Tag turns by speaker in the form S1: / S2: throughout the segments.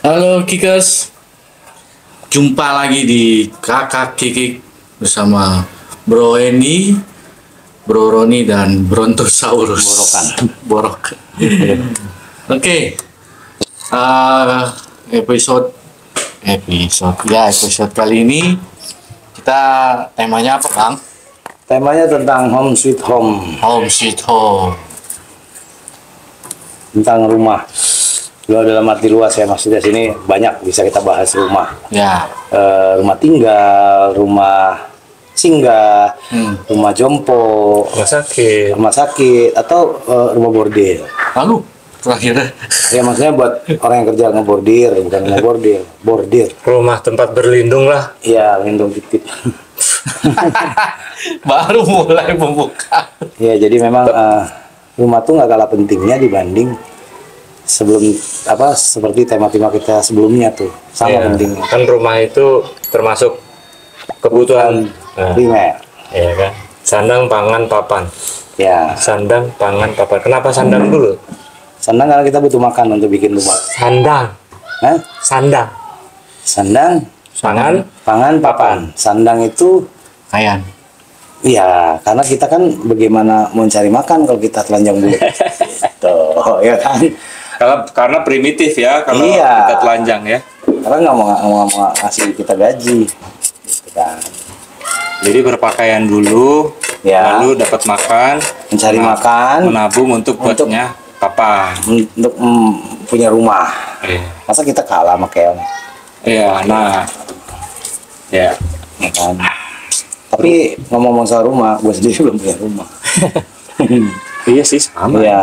S1: Halo Kikers, jumpa lagi di Kakak Kikik bersama Bro Eni, Bro Roni dan Brontosaurus. Borok. Oke, episode kali ini kita temanya apa, Bang?
S2: Temanya tentang home sweet home,
S1: Home sweet home.
S2: tentang rumah. Kalau dalam arti luas ya, maksudnya sini banyak bisa kita bahas rumah.
S1: Ya,
S2: Rumah tinggal, rumah singgah, rumah jompo, rumah sakit, atau rumah bordil.
S1: lalu terakhir
S2: Ya maksudnya buat orang yang kerja ngebordir, bukan ngebordir, bordir.
S3: Rumah tempat berlindung lah.
S2: Iya, lindung titip.
S1: baru mulai membuka.
S2: Ya jadi memang rumah tuh nggak kalah pentingnya dibanding sebelum seperti tema-tema kita sebelumnya tuh sama
S3: Iya.
S2: pentingnya.
S3: Kan rumah itu termasuk kebutuhan
S2: Primer.
S3: ya kan. Sandang, pangan, papan.
S2: Ya,
S3: Sandang, pangan, papan. Kenapa sandang dulu?
S2: sandang karena kita butuh makan untuk bikin rumah.
S3: Sandang,
S2: Hah?
S3: sandang,
S2: Sandang,
S3: pangan.
S2: pangan, papan. Sandang itu
S1: Kayan.
S2: ya karena kita kan bagaimana mau cari makan kalau kita telanjang bulu. Tuh, ya kan.
S3: Karena primitif ya kalau
S2: Iya.
S3: kita telanjang ya.
S2: Karena nggak mau ngasih kita gaji. Gitu kan.
S3: Jadi berpakaian dulu,
S2: Ya.
S3: lalu dapat makan,
S2: Mencari makan
S3: menabung untuk buatnya papan.
S2: untuk punya rumah.
S3: Iya.
S2: Masa kita kalah sama keong?
S3: Iya, nah, ya.
S2: Ya kan? Tapi ngomong-ngomong soal rumah, gue sendiri belum punya rumah.
S3: Iya sih sama.
S2: Iya,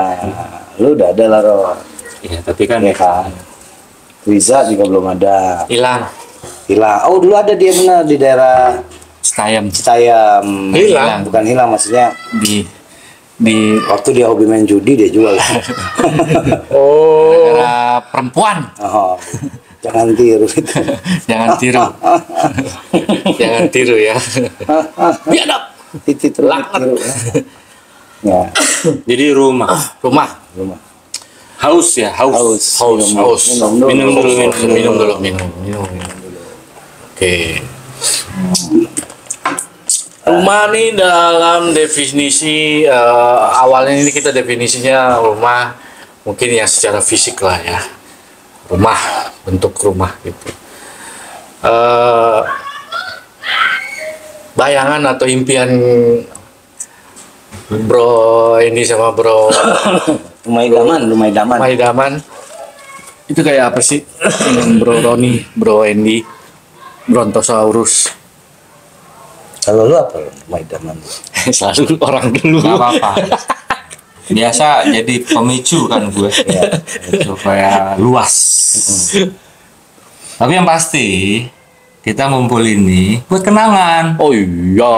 S2: lu udah ada lah, Ro.
S3: Iya, tapi kan
S2: Ya kan? Riza juga belum ada.
S1: Hilang.
S2: Hilang. Oh, dulu ada dia benar di daerah
S1: Stayam
S2: Citayam.
S3: Hilang.
S2: Bukan hilang, maksudnya
S1: di
S2: waktu dia hobi main judi dia jual.
S3: oh,
S1: negara perempuan.
S2: Oh, jangan tiru itu.
S1: Jangan tiru. Jangan tiru ya. Biadab.
S2: Titik terus tiru. Ya,
S3: jadi rumah.
S1: Rumah.
S2: rumah.
S3: Haus ya, haus.
S1: Haus.
S3: Minum dulu.
S1: Minum dulu. Oke. Rumah nih dalam definisi awalnya ini kita definisinya rumah mungkin yang secara fisik lah ya. Rumah, bentuk rumah gitu. Bayangan atau impian Bro ini sama Bro
S2: Rumah idaman.
S1: Rumah idaman itu kayak apa sih? Bro Roni, Bro Andy, Brontosaurus.
S2: Kalau lu apa rumah idaman?
S1: Selalu orang dulu.
S3: Gak apa-apa. Biasa jadi pemicu kan gue.
S2: Ya.
S3: Supaya luas. Tapi yang pasti kita ngumpul ini buat kenangan.
S1: Oh iya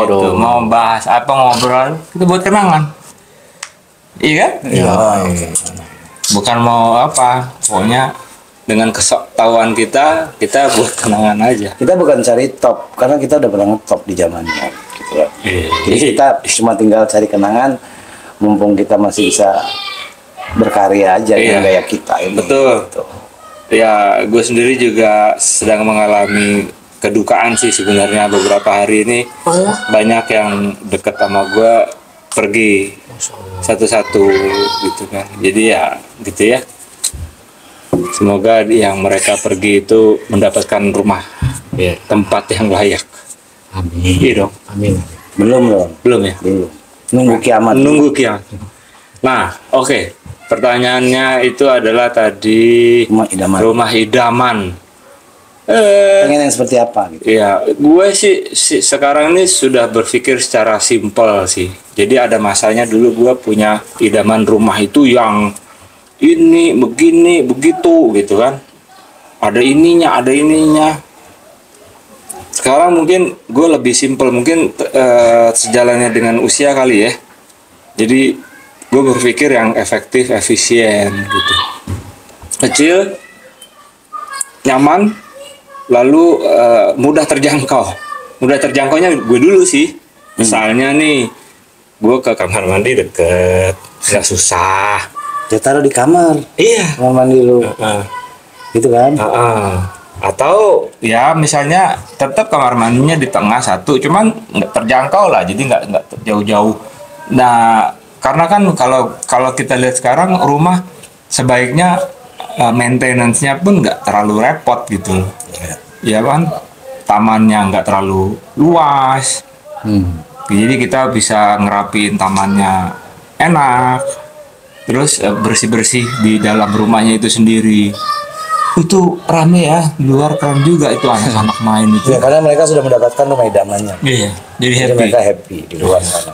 S3: Gitu.
S1: dong.
S3: Mau bahas apa ngobrol kita buat kenangan. Iya kan?
S1: Iya.
S3: Bukan mau apa. Pokoknya dengan kesoktahuan kita buat kenangan aja.
S2: Kita bukan cari top karena kita udah pernah ngetop di zamannya gitu ya. Jadi kita cuma tinggal cari kenangan mumpung kita masih bisa berkarya aja
S3: Iya.
S2: dengan gaya kita ini.
S3: Betul.
S2: Gitu.
S3: Ya, gue sendiri juga sedang mengalami kedukaan sih sebenarnya beberapa hari ini. Banyak yang deket sama gue pergi satu-satu gitu kan. Jadi ya gitu ya. Semoga yang mereka pergi itu mendapatkan rumah,
S1: Iya.
S3: tempat yang layak.
S1: Amin.
S3: Iya dong.
S1: Amin.
S2: Belum.
S3: Belum ya?
S2: Belum. Nunggu kiamat.
S3: Menunggu kiamat. Nah, oke. Pertanyaannya itu adalah tadi
S2: Rumah idaman.
S3: rumah idaman.
S2: Pengen yang seperti apa gitu.
S3: Ya, gue sih sekarang ini sudah berpikir secara simpel sih. Jadi ada masanya dulu gue punya idaman rumah itu yang ini, begini, begitu gitu kan. Ada ininya. Sekarang mungkin gue lebih simpel, mungkin sejalannya dengan usia kali ya. Jadi gue berpikir yang efektif, efisien gitu. Kecil, nyaman, lalu mudah terjangkau. Mudah terjangkaunya gue dulu sih. Misalnya nih, gue ke kamar mandi deket, nggak susah.
S2: Ya taruh di kamar.
S3: Iya.
S2: Kamar mandi lu. gitu kan?
S3: Atau ya misalnya tetap kamar mandinya di tengah satu, cuman nggak terjangkau lah, jadi nggak jauh-jauh. Nah, karena kan kalau kita lihat sekarang rumah sebaiknya maintenance-nya pun nggak terlalu repot gitu loh. Ya kan, tamannya nggak terlalu luas. Jadi kita bisa ngerapiin tamannya enak. Terus bersih-bersih di dalam rumahnya itu sendiri. Itu rame ya, di luar keren juga itu anak-anak main itu.
S2: Ya karena mereka sudah mendapatkan rumah idamannya.
S3: Iya, jadi
S2: Jadi
S3: happy.
S2: mereka happy di luar sana.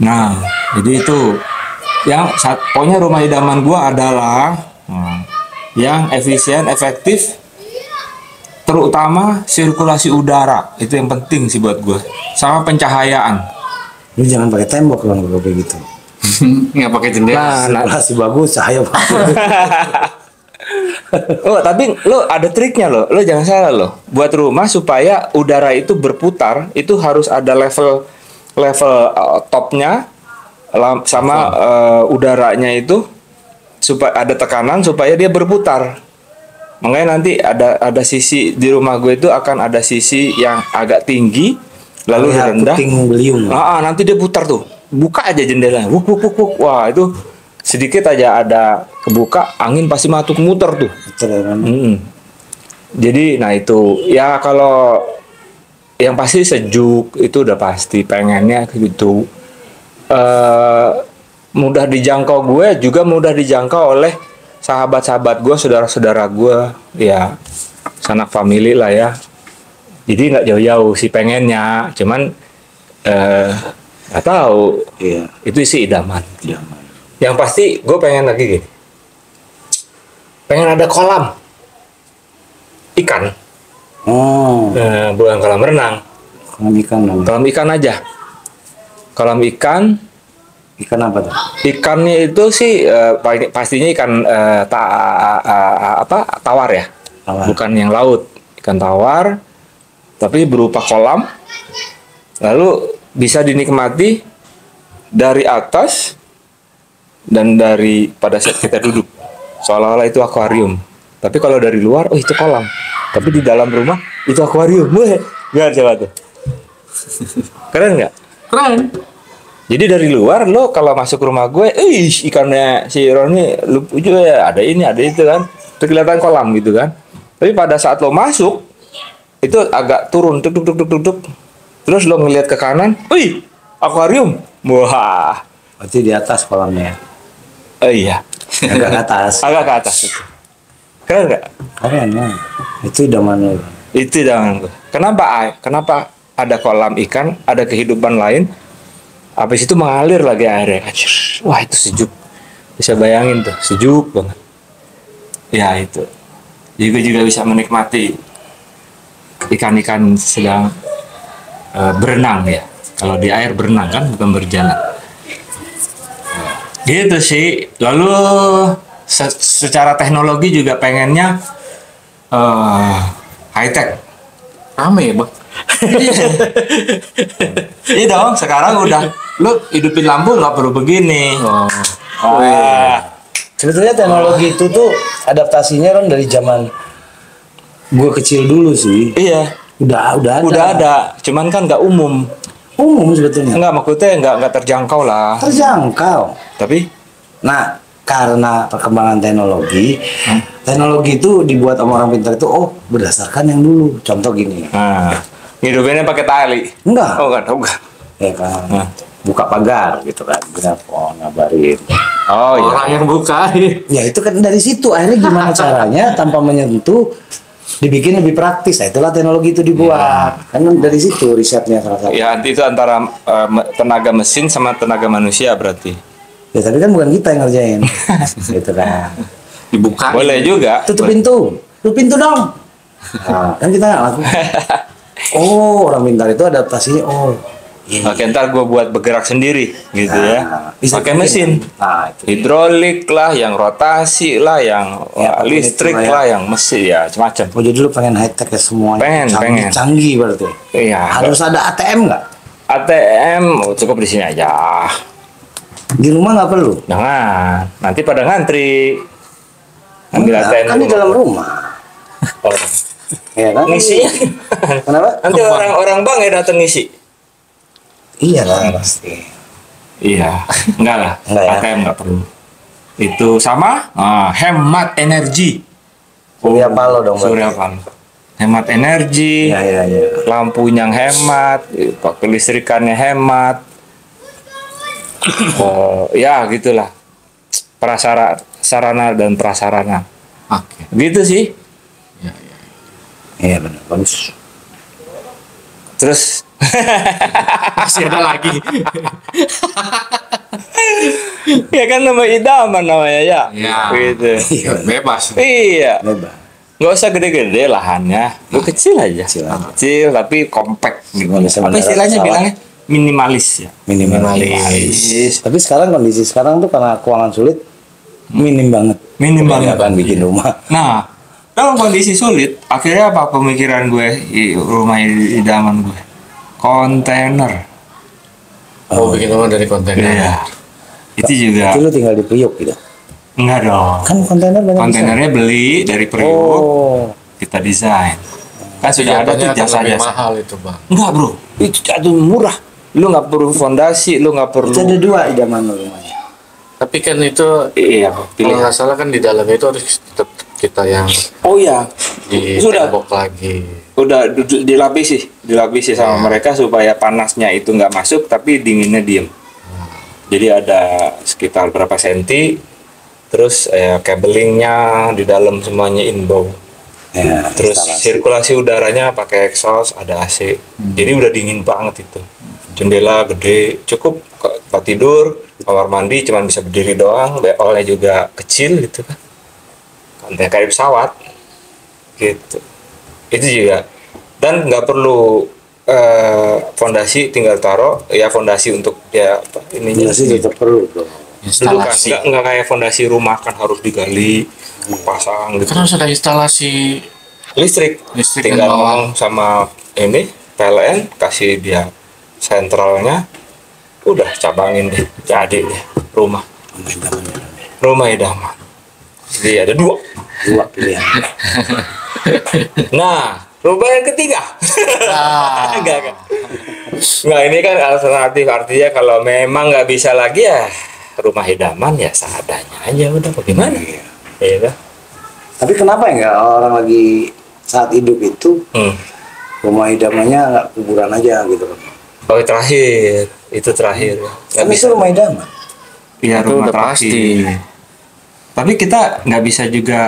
S3: Nah, jadi itu yang pokoknya rumah idaman gua adalah yang efisien, efektif, terutama sirkulasi udara. Itu yang penting sih buat gua. Sama pencahayaan.
S2: Lu jangan pakai tembok kalau nggak kayak gitu.
S1: Nggak pakai jendela.
S2: Sirkulasi bagus, cahaya bagus.
S3: Oh, tapi lo ada triknya lo jangan salah lo. Buat rumah supaya udara itu berputar, itu harus ada level topnya sama udaranya itu supaya ada tekanan supaya dia berputar. Makanya nanti ada sisi di rumah gue itu akan ada sisi yang agak tinggi lalu
S2: Ya,
S3: rendah.
S2: puting beliung.
S3: Nanti dia putar tuh. Buka aja jendela. Wuk, wuk, wuk, wuk. Wah, itu sedikit aja ada kebuka, angin pasti masuk muter tuh.
S2: Betul ya kan?
S3: Jadi, nah itu ya kalau yang pasti sejuk itu udah pasti pengennya gitu. Mudah dijangkau, gue juga mudah dijangkau oleh sahabat-sahabat gue, saudara-saudara gue, ya sanak family lah ya. Jadi nggak jauh-jauh sih pengennya, cuman nggak tahu.
S2: Iya.
S3: Itu sih idaman.
S2: Idaman.
S3: Yang pasti gue pengen lagi gini. Pengen ada kolam ikan.
S2: Oh,
S3: Bukan kolam renang.
S2: kolam ikan namanya.
S3: Kolam ikan aja. Kolam ikan.
S2: Ikan apa tuh?
S3: Ikannya itu sih pastinya ikan tawar ya.
S2: Tawar.
S3: Bukan yang laut. Ikan tawar. Tapi berupa kolam. Lalu bisa dinikmati dari atas dan dari pada saat kita duduk. Seolah-olah itu akuarium. Tapi kalau dari luar, oh itu kolam. Tapi di dalam rumah itu akuarium. Weh, gimana coba tuh? Keren nggak?
S1: Keren.
S3: Jadi dari luar lo kalau masuk rumah gue, ikannya si Roni lupa juga ya, ada ini ada itu kan. Itu kelihatan kolam gitu kan. Tapi pada saat lo masuk itu agak turun tuk tuk tuk tuk tuk, tuk. Terus lo ngelihat ke kanan, wih, akuarium. Wah.
S2: Berarti di atas kolamnya.
S3: Iya.
S2: Agak ke atas.
S3: Agak ke atas. Keren nggak?
S2: Keren ya. Itu idaman lu.
S3: Itu jangan gue. Kenapa ada kolam ikan, ada kehidupan lain? Habis itu mengalir lagi airnya. Wah itu sejuk. Bisa bayangin tuh, sejuk banget. Ya itu. Jadi gue juga bisa menikmati ikan-ikan sedang berenang ya. Kalau di air berenang kan, bukan berjalan. Gitu sih. Lalu secara teknologi juga pengennya high tech.
S1: Rame ya bang.
S3: Iya dong, sekarang udah lu hidupin lampu nggak perlu begini.
S2: Sebetulnya teknologi itu tuh adaptasinya kan dari zaman gue kecil dulu sih.
S3: Iya,
S2: Udah ada.
S3: udah ada. Cuman kan nggak umum.
S2: Umum sebetulnya.
S3: Nggak, maksudnya nggak terjangkau lah.
S2: Terjangkau.
S3: Tapi
S2: Nah, karena perkembangan teknologi, teknologi itu dibuat sama orang pintar itu, berdasarkan yang dulu. Contoh gini.
S3: hidupinnya pakai tali.
S2: Enggak.
S3: Oh enggak.
S2: Ya kan. Buka pagar gitu kan. Telepon, ngabarin.
S3: Oh iya.
S1: Orang yang buka.
S2: Ya itu kan dari situ akhirnya gimana caranya tanpa menyentuh dibikin lebih praktis. Nah, itulah teknologi itu dibuat. Kan dari situ risetnya salah satu.
S3: Ya itu antara tenaga mesin sama tenaga manusia berarti.
S2: Ya tapi kan bukan kita yang ngerjain. Gitu kan.
S1: Dibuka.
S3: Boleh juga.
S2: Tutup pintu. Tutup pintu dong. Nah, kan kita nggak lakukan. Orang pintar itu adaptasinya. Iya.
S3: Oke, ntar gue buat bergerak sendiri gitu ya.
S2: Bisa
S3: Pakai
S2: bikin.
S3: mesin.
S2: Nah, itu.
S3: Hidrolik lah, yang rotasi lah, yang
S2: Ya,
S3: listrik
S2: itu
S3: lah, yang mesin ya, macam-macam.
S2: Oh jadi lu pengen high tech ya semuanya.
S3: Pengen.
S2: Canggih berarti.
S3: Iya.
S2: Harus ada ATM nggak?
S3: ATM cukup di sini aja.
S2: Di rumah nggak perlu.
S3: Jangan, nanti pada ngantri. Ambil ATM
S2: kan di dalam rumah.
S3: Oh.
S2: Ya kan?
S3: Ngisinya
S2: Kenapa?
S3: nanti orang-orang bank ya datang ngisi.
S2: Iya lah pasti.
S3: Iya, enggak lah.
S2: Enggak ya?
S3: ATM enggak perlu. Itu sama hemat energi.
S2: Surya Paloh dong.
S3: Surya Paloh. Hemat energi.
S2: Iya.
S3: Lampunya hemat, kelistrikannya hemat. Ya gitulah. Sarana dan prasarana.
S1: Oke.
S3: Gitu sih.
S2: Iya benar, bagus.
S3: Terus
S1: Masih ada lagi.
S3: ya kan nama idaman namanya ya.
S1: Ya.
S3: Gitu.
S1: Bebas.
S3: Iya.
S2: Bebas.
S3: Nggak usah gede-gede lahannya, lu kecil aja. Kecil tapi compact gitu.
S2: Bisa
S3: Apa
S2: mendarat
S3: istilahnya
S2: pesawat.
S3: bilangnya? Minimalis ya.
S2: Minimalis. Tapi sekarang kondisi sekarang tuh karena keuangan sulit, minim banget.
S3: Minim banget.
S2: Kebanyakan bikin rumah.
S3: Nah, dalam kondisi sulit, akhirnya apa pemikiran gue, rumah idaman gue? Kontainer.
S1: Oh, bikin rumah dari kontainer.
S3: Iya. Itu juga.
S2: Itu lu tinggal di Priok gitu.
S3: Enggak dong.
S2: Kan kontainer banyak.
S3: Kontainernya beli dari Priok,
S2: Oh.
S3: kita desain. Kan sudah ada tuh
S1: Jatuhnya akan lebih
S3: jasa-jasa.
S1: mahal itu, Bang.
S3: Enggak bro, itu murah. Lu nggak perlu fondasi, lu nggak perlu.
S2: Itu ada 2 idaman lu rumahnya.
S1: Tapi kan itu
S3: Iya,
S1: kalau
S3: pilih.
S1: nggak salah kan di dalamnya itu harus tetap kita yang
S3: Oh iya, sudah.
S1: ditembok lagi.
S3: Udah dilapisi sama mereka supaya panasnya itu nggak masuk, tapi dinginnya diem. Jadi ada sekitar berapa senti, terus cabling-nya di dalam semuanya inbound.
S2: Ya,
S3: Terus
S2: instalasi.
S3: sirkulasi udaranya pakai exhaust, ada AC. Jadi udah dingin banget itu. Jendela gede, cukup tempat tidur, kamar mandi cuman bisa berdiri doang, BO-nya juga kecil gitu kan. Kayak pesawat. Gitu. Itu juga. Dan nggak perlu fondasi, tinggal taruh ya fondasi untuk ya apa ininya.
S2: Instalasi tetap perlu dong.
S3: Dulu kan
S1: Instalasi.
S3: nggak kayak fondasi rumah kan harus digali, pasang gitu.
S1: Kan harus ada instalasi
S3: Listrik
S1: Listrik
S3: tinggal
S1: dan bawah.
S3: ngomong sama ini PLN, kasih dia sentralnya, udah cabangin deh, jadi deh rumah idaman. Jadi ada 2
S2: pilihan.
S3: Nah, rumah yang ketiga.
S1: Ah.
S3: Enggak. Nggak, ini kan alternatif, artinya kalau memang nggak bisa lagi ya rumah idaman ya seadanya aja udah bagaimana. Iya.
S2: Tapi kenapa enggak orang lagi saat hidup itu
S3: Hmm.
S2: rumah idamannya nggak kuburan aja gitu kan?
S3: Oh, itu terakhir. Nggak
S2: Kan
S3: bisa.
S2: itu rumah idaman.
S3: Iya,
S1: Itu
S3: rumah
S1: udah
S3: terakhir.
S1: pasti.
S3: Tapi kita nggak bisa juga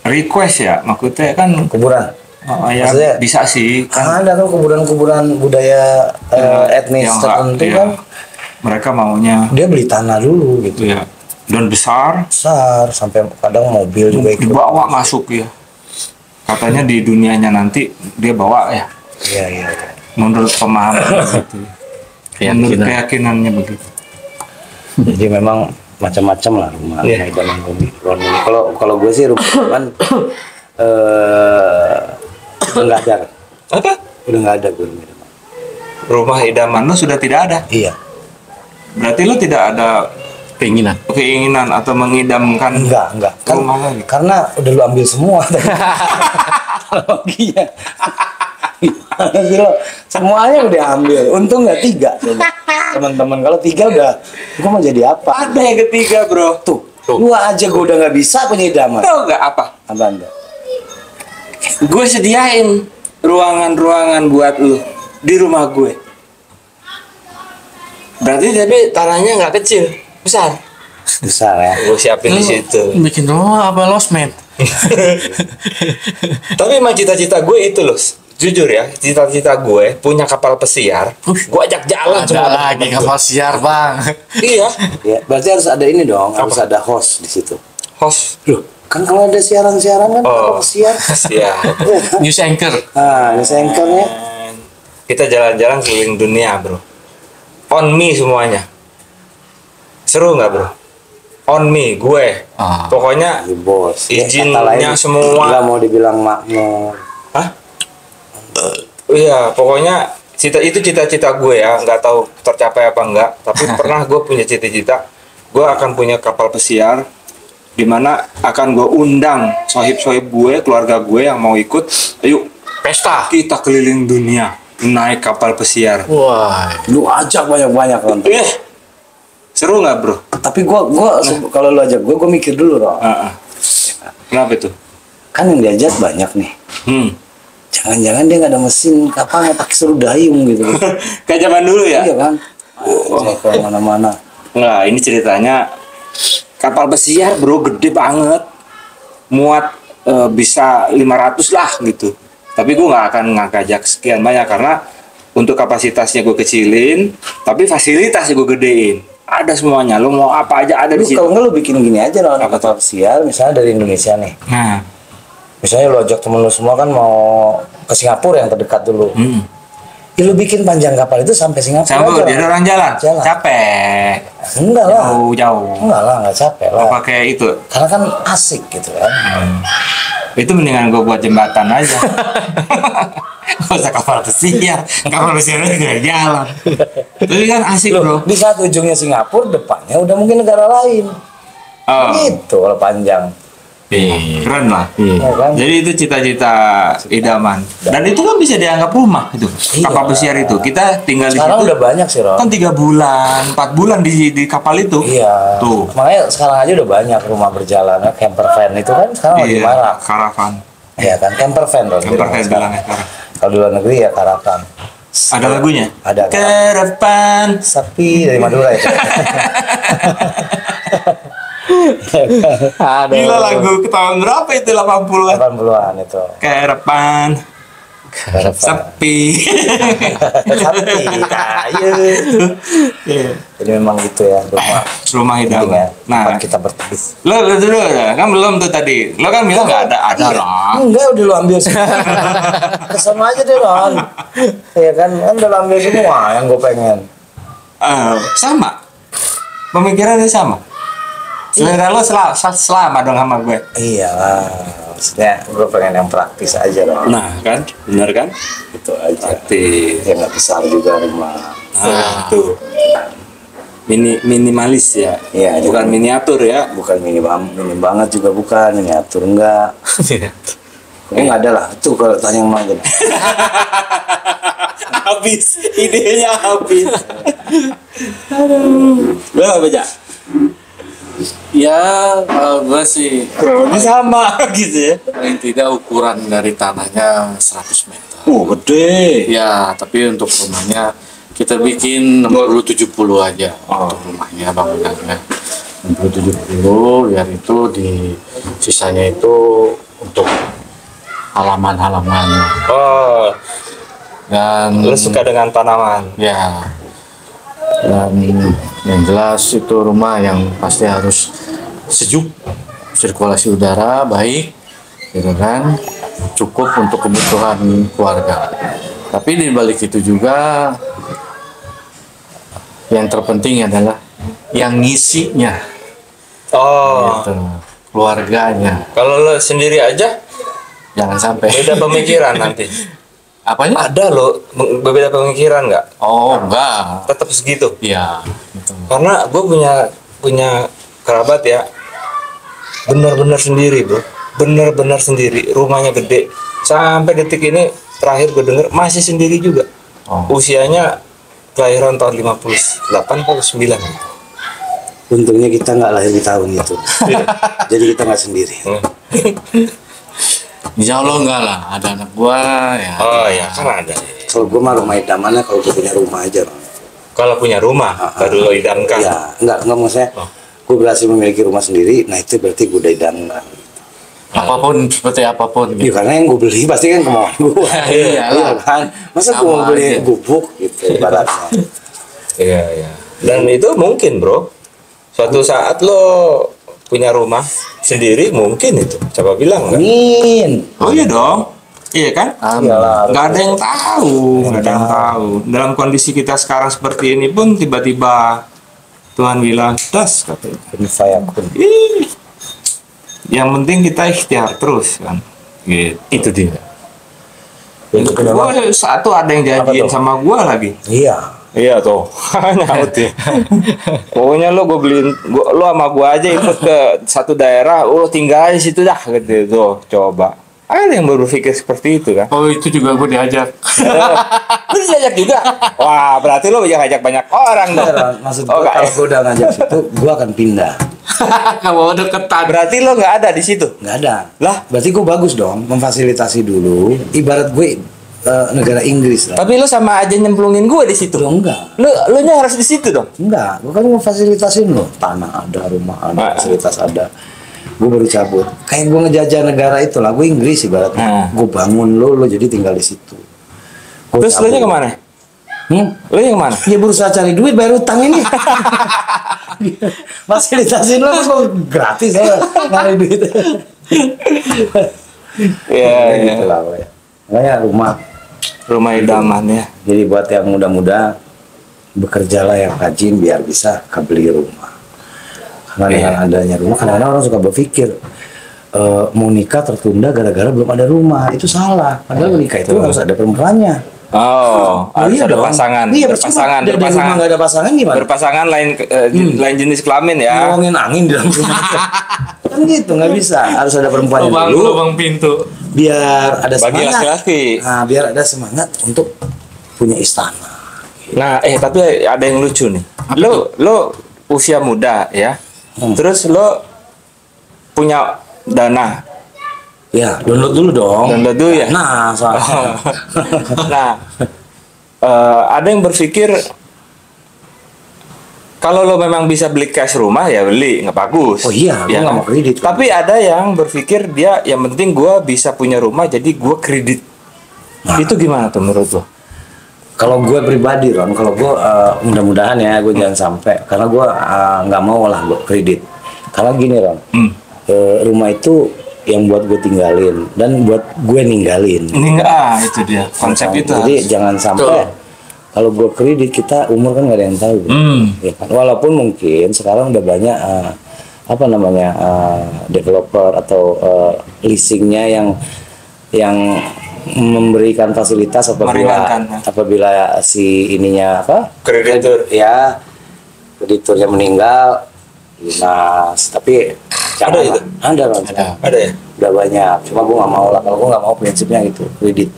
S3: request ya, maksudnya kan
S2: Kuburan.
S3: ya
S2: Maksudnya,
S3: bisa sih kan.
S2: Kan ada kan kuburan-kuburan budaya etnis
S3: yang
S2: tertentu
S3: iya.
S2: kan
S3: Mereka maunya
S2: dia beli tanah dulu gitu.
S3: ya dan besar,
S2: Besar sampai kadang mobil juga ikut.
S3: dibawa masuk ya. Katanya di dunianya nanti dia bawa ya.
S2: Iya.
S3: Menurut pemahaman gitu. Menurut
S1: Keyakinan.
S3: keyakinannya begitu.
S2: Jadi memang macam-macam lah rumah
S3: Iya.
S2: idaman kuburan ini. Kalau gue sih rumah idaman udah nggak ada.
S3: Apa?
S2: Udah nggak ada gue rumah idaman.
S3: Rumah idaman lo sudah tidak ada.
S2: Iya.
S3: Berarti lo tidak ada
S1: keinginan.
S3: keinginan atau mengidamkan
S2: Enggak. Kan,
S3: rumah lagi.
S2: karena udah lu ambil semua. Analoginya. Gimana sih lo? Semuanya udah ambil. Untung nggak 3 coba. Teman-teman kalau 3 udah, gue mau jadi apa?
S3: Ada yang ketiga, bro.
S2: Tuh, lu aja gue udah nggak bisa punya idaman.
S3: Tahu nggak apa?
S2: Apa anda?
S3: Gue sediain ruangan-ruangan buat lu di rumah gue. Berarti tapi tanahnya nggak kecil, besar.
S2: Besar ya.
S3: Gue siapin di situ.
S1: Bikin rumah apa losmed?
S3: Tapi emang cita-cita gue itu loh. Jujur ya, cita-cita gue punya kapal pesiar. Gue ajak jalan
S1: Ada
S3: semua
S1: lagi kapal siar, Bang.
S3: Iya,
S2: Ya, berarti harus ada ini dong, harus ada host di situ.
S3: host.
S2: Loh, kan kalau ada siaran-siaran kan
S3: Oh.
S2: kapal pesiar.
S3: Iya.
S1: News anchor.
S2: Nah, ini anchornya.
S3: Kita jalan-jalan keliling dunia, bro. On me semuanya. Seru nggak, bro? On me, gue.
S1: Ah.
S3: Pokoknya,
S2: Si bos. Ya,
S3: Izinnya
S2: kata lain,
S3: semua.
S2: nggak mau dibilang makmur.
S3: hah? Iya, pokoknya cita-cita gue ya. Nggak tahu tercapai apa enggak. Tapi pernah gue punya cita-cita. Gue akan punya kapal pesiar dimana akan gue undang sohib-sohib gue, keluarga gue yang mau ikut. Ayo
S1: Pesta.
S3: kita keliling dunia naik kapal pesiar.
S1: Wah.
S2: Lu ajak banyak-banyak kan.
S3: Seru nggak bro?
S2: Tapi gua kalau lu ajak gua mikir dulu Ron.
S3: Kenapa itu?
S2: Kan yang diajak banyak nih. Jangan-jangan dia nggak ada mesin kapalnya, pakai suruh dayung gitu.
S3: Kayak zaman dulu ya?
S2: Iya kan? Saya ke mana-mana.
S3: Nggak, ini ceritanya kapal pesiar bro, gede banget, muat bisa 500 lah gitu. Tapi gue nggak akan ngajak sekian banyak karena untuk kapasitasnya gue kecilin, tapi fasilitasnya gue gedein. Ada semuanya, lo mau apa aja ada di situ.
S2: Kalau nggak lu bikin gini aja Ron, kapal pesiar misalnya dari Indonesia nih.
S3: Nah,
S2: Misalnya lu ajak temen lu semua kan mau ke Singapura yang terdekat dulu. Ya, lu bikin panjang kapal itu sampai Singapura aja.
S3: jadi orang jalan.
S2: Jalan.
S3: Capek.
S2: Enggak lah.
S3: Jauh.
S2: Enggak lah, enggak capek lah.
S3: Apa kayak itu?
S2: Karena kan asik gitu kan.
S3: Itu mendingan gue buat jembatan aja. Gak usah kapal pesiar. Kapal pesiarnya juga jalan. Tapi kan asik bro.
S2: Di saat ujungnya Singapura, depannya udah mungkin negara lain. Gitu kalau panjang.
S3: Keren lah.
S2: Ya kan?
S3: Jadi itu cita-cita idaman. Dan itu kan bisa dianggap rumah itu. Kapal pesiar itu. Kita tinggal di
S2: Sekarang
S3: situ.
S2: udah banyak sih Ron.
S3: Kan 3 bulan, 4 bulan di kapal itu.
S2: Iya.
S3: Tuh.
S2: Makanya sekarang aja udah banyak rumah berjalan, camper van itu kan sekarang lagi marak.
S3: Karavan.
S2: Iya kan, camper van Ron.
S3: Camper van bilangnya sekarang.
S2: Kalau di luar negeri ya karavan.
S3: Ada lagunya?
S2: Ada.
S3: Karavan.
S2: Sapi dari Madura itu.
S3: Gila lagu ke tahun berapa itu 80-an?
S2: 80-an itu.
S3: Karavan. Sepi.
S2: Sapi. Kayu. Jadi memang gitu ya
S3: Rumah idaman.
S2: ya.
S3: Nah,
S2: Tempat kita berteduh.
S3: lo dulu ya, kan belum tuh tadi. Lo kan bilang nggak ada lah.
S2: Enggak, udah lu ambil semua. Kesana aja deh Ron. Iya kan udah lu ambil semua yang gue pengen.
S3: Sama. Pemikirannya sama. Selera lo selama dong sama gue.
S2: Iya lah. Maksudnya gue pengen yang praktis aja Ron.
S3: Nah kan, bener kan?
S2: Itu aja.
S3: Praktis.
S2: Ya nggak besar juga rumah.
S3: Nah, tuh. Minimalis ya.
S2: Iya,
S3: Bukan miniatur ya.
S2: Bukan minim banget juga bukan, miniatur enggak. Kayaknya nggak ada lah. Tuh kalau tanya yang mana.
S3: Habis. Idenya habis. Lo apa aja?
S1: Ya, gue sih
S3: Sama gitu ya.
S1: paling tidak ukuran dari tanahnya 100 meter.
S2: Gede.
S1: Ya, tapi untuk rumahnya kita bikin 60-70 aja untuk rumahnya, bangunannya 60-70, biar itu di sisanya itu untuk halaman-halaman.
S3: Oh,
S1: Dan
S3: lo suka dengan tanaman.
S1: ya, dan yang jelas itu rumah yang pasti harus sejuk, sirkulasi udara baik, gitu kan, cukup untuk kebutuhan keluarga. Tapi di balik itu juga yang terpenting adalah yang ngisinya,
S3: Oh,
S1: gitu, keluarganya.
S3: kalau lo sendiri aja
S1: Jangan sampai
S3: beda pemikiran nanti.
S1: apanya?
S3: Ada lo berbeda pemikiran nggak?
S1: Oh, enggak.
S3: Tetap segitu.
S1: Iya, gitu.
S3: Karena gue punya kerabat ya, benar-benar sendiri bro, benar-benar sendiri. Rumahnya gede. Sampai detik ini terakhir gue denger masih sendiri juga.
S1: Oh.
S3: Usianya kelahiran tahun 58 atau 9.
S2: Untungnya kita nggak lahir di tahun itu. Jadi kita nggak sendiri.
S1: Insya Allah enggak lah, ada anak gua ya.
S3: Oh ya, kan ada.
S2: Kalau gue mah rumah idamannya kalau gue punya rumah aja. Ron.
S3: Kalau punya rumah, baru lo idamkan.
S2: Ya, enggak maksudnya. Gue berhasil memiliki rumah sendiri, nah itu berarti gue udah idamkan.
S1: Apapun seperti apapun
S2: Ya,
S1: gitu.
S2: karena yang gue beli pasti kan kemauan gue.
S1: Iyalah.
S2: Kan? Masa gue mau
S1: Sama
S2: beli
S1: aja.
S2: gubuk gitu ibaratnya.
S3: Iya, iya. Dan itu mungkin bro, suatu saat lo punya rumah sendiri mungkin itu. Coba bilang nggak?
S2: Amin.
S3: Oh iya dong. Iya kan?
S2: Iyalah,
S3: Nggak ada yang tahu, nggak ada yang tahu. Dalam kondisi kita sekarang seperti ini pun tiba-tiba Tuhan bilang, das katanya.
S2: Fayakun.
S3: Ih, yang penting kita ikhtiar terus kan. Gitu.
S1: Itu dia.
S3: Gue satu ada yang janjiin sama gue lagi. Iya tuh, nyaut ya. Pokoknya lo gue beliin, lo sama gue aja ikut ke satu daerah, lo tinggal di situ dah gitu tuh, coba. Ada yang berpikir seperti itu kan?
S1: Oh itu juga gue diajak.
S3: Lo diajak juga? Wah berarti lo ngajak banyak orang dong.
S2: Maksud gue kalau gue udah ngajak situ, gue akan pindah.
S1: Kalau deketan.
S3: Berarti lo nggak ada di situ?
S2: Nggak ada.
S3: Lah?
S2: Berarti gue bagus dong, memfasilitasi dulu. Ibarat gue negara Inggris lah.
S3: Tapi lo sama aja nyemplungin gue di situ.
S2: Lo enggak.
S3: Lo nya harus di situ dong.
S2: Enggak, gue kan memfasilitasin lo. Tanah ada, rumah ada, fasilitas ada. Gue baru cabut. Kayak gue ngejajah negara itu lah. Gue Inggris ibaratnya. Gue bangun lo jadi tinggal di situ.
S3: Terus lo nya kemana? Lo nya kemana?
S2: Ya berusaha cari duit bayar utang ini. Fasilitasin lo kok gratis ya nyari duit.
S3: Iya.
S2: Gitu lah. Makanya
S3: rumah idaman ya.
S2: Jadi buat yang muda-muda bekerjalah yang rajin biar bisa kebeli rumah. Karena dengan adanya rumah, kadang-kadang orang suka berpikir mau nikah tertunda gara-gara belum ada rumah. Itu salah. Padahal nikah itu harus ada perempuannya.
S3: Harus ada
S2: dong.
S3: pasangan.
S2: Iya,
S3: berpasangan.
S2: Dari rumah nggak ada pasangan gimana?
S3: Berpasangan lain jenis kelamin ya.
S2: Ngomongin angin di dalam rumah. Kan gitu, nggak bisa. Harus ada perempuan yang dulu.
S1: Lubang pintu.
S2: Biar ada
S3: Bagi
S2: semangat.
S3: laki-laki.
S2: Nah, biar ada semangat untuk punya istana.
S3: Nah, tapi ada yang lucu nih. Lo usia muda ya. Terus lo punya dana.
S2: Ya, download dulu dong.
S3: Download dulu ya.
S2: Nah, soalnya.
S3: Nah, ada yang berpikir kalau lo memang bisa beli cash rumah ya beli, nggak bagus.
S2: Oh iya, gue nggak mau kredit.
S3: Tapi ada yang berpikir dia yang penting gue bisa punya rumah jadi gue kredit. Nah, itu gimana tuh menurut lo?
S2: Kalau gue pribadi Ron, kalau gue mudah-mudahan ya gue jangan sampai, karena gue nggak mau lah gue kredit. Karena gini Ron, rumah itu yang buat gue tinggalin dan buat gue ninggalin.
S3: Itu dia konsep itu.
S2: Jadi jangan sampai kalau gue kredit kita umur kan nggak ada yang tahu. Ya kan? Walaupun mungkin sekarang udah banyak developer atau leasingnya yang memberikan fasilitas apabila si ininya kreditur krediturnya meninggal lunas. Tapi
S3: ada itu?
S2: Ada ya? Udah banyak. Cuma gue nggak mau lah. Kalau gue nggak mau prinsipnya gitu, kredit.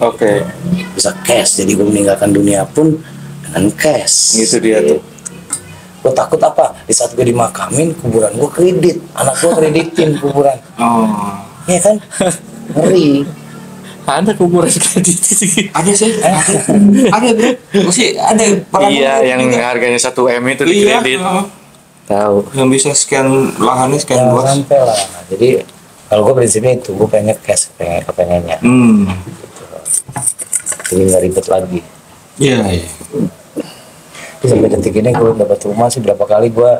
S3: Oke.
S2: Bisa cash. Jadi gue meninggalkan dunia pun dengan cash.
S3: Gitu dia tuh.
S2: Gue takut apa? Di saat gue dimakamin, kuburan gue kredit. Anak gue kreditin kuburan. Iya kan? Ngeri.
S1: Ada kuburan kredit sih.
S3: Ada sih. Ada bro. Sih ada.
S1: Iya, yang harganya 1 M itu di kredit.
S2: Tahu.
S3: Yang bisa sekian lahannya sekian luas.
S2: Sampai lah. Jadi kalau gue prinsipnya itu, gue pengen cash, kepengennya. Jadi nggak ribet lagi.
S3: Iya.
S2: Sampai detik ini gue dapat rumah sih berapa kali gue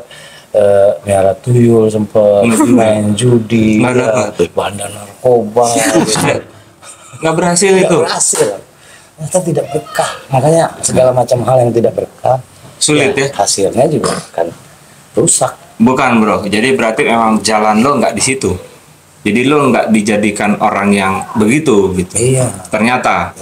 S2: melihara tuyul, sempet main judi, bandar narkoba.
S3: Nggak berhasil itu.
S2: Nggak berhasil. Ternyata tidak berkah. Makanya segala macam hal yang tidak berkah
S3: sulit ya.
S2: Hasilnya juga kan rusak.
S3: Bukan bro. Jadi berarti memang jalan lo nggak di situ. Jadi lo nggak dijadikan orang yang begitu gitu.
S2: Iya.
S3: Ternyata.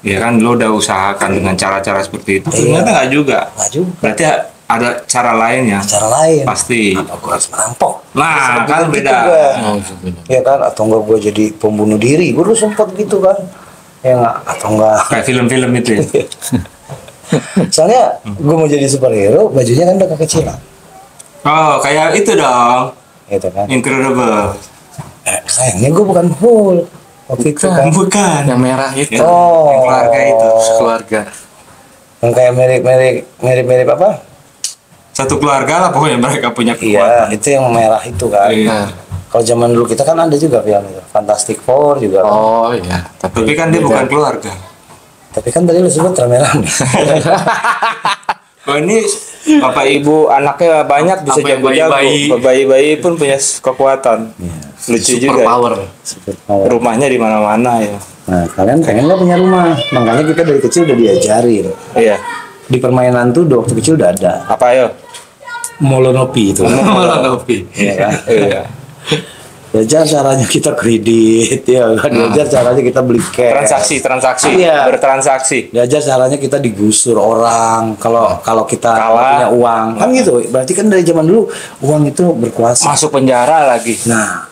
S3: Ya kan lo udah usahakan dengan cara-cara seperti itu. Ternyata nggak juga.
S2: Nggak juga.
S3: Berarti ada cara lain ya.
S2: Cara lain.
S3: Pasti.
S2: Apa gue harus merampok?
S3: Nah kan beda.
S2: Ya kan, atau enggak gue jadi pembunuh diri. Gue dulu sempat gitu kan. Ya nggak, atau enggak.
S3: Kayak film-film itu ya.
S2: Soalnya gue mau jadi superhero, bajunya kan udah kekecilan.
S3: Oh kayak itu dong.
S2: Gitu kan.
S3: Incredible.
S2: Sayangnya gue bukan full waktu itu kan.
S3: Bukan.
S1: Yang merah itu.
S2: Oh.
S3: Keluarga itu.
S1: Keluarga.
S2: Yang kayak mirip apa?
S3: Satu keluarga lah pokoknya mereka punya
S2: Iya,
S3: kekuatan.
S2: itu yang merah itu kan.
S3: Iya.
S2: Kalau zaman dulu kita kan ada juga film itu, Fantastic Four juga. Kan?
S1: Oh iya.
S3: Tapi kan dia bukan keluarga.
S2: Tapi kan tadi lu sebut rame-rame.
S3: Oh ini bapak ibu anaknya banyak bisa jago-jago. Bayi-bayi pun punya kekuatan. Lucu juga.
S2: Super power.
S3: Rumahnya di mana-mana ya.
S2: Nah, kalian pengen nggak punya rumah? Makanya kita dari kecil udah diajarin.
S3: Iya.
S2: Di permainan tuh waktu kecil udah ada.
S3: Apa yo?
S2: Molonopi itu.
S1: Molonopi.
S2: Iya kan?
S3: Iya.
S2: Diajar caranya kita kredit, ya kan? Diajar caranya kita beli cash.
S3: Transaksi,
S2: Iya.
S3: bertransaksi.
S2: Diajar caranya kita digusur orang kalau kita
S3: Kalah.
S2: punya uang. Kan gitu. Berarti kan dari zaman dulu uang itu berkuasa.
S3: Masuk penjara lagi.
S2: Nah,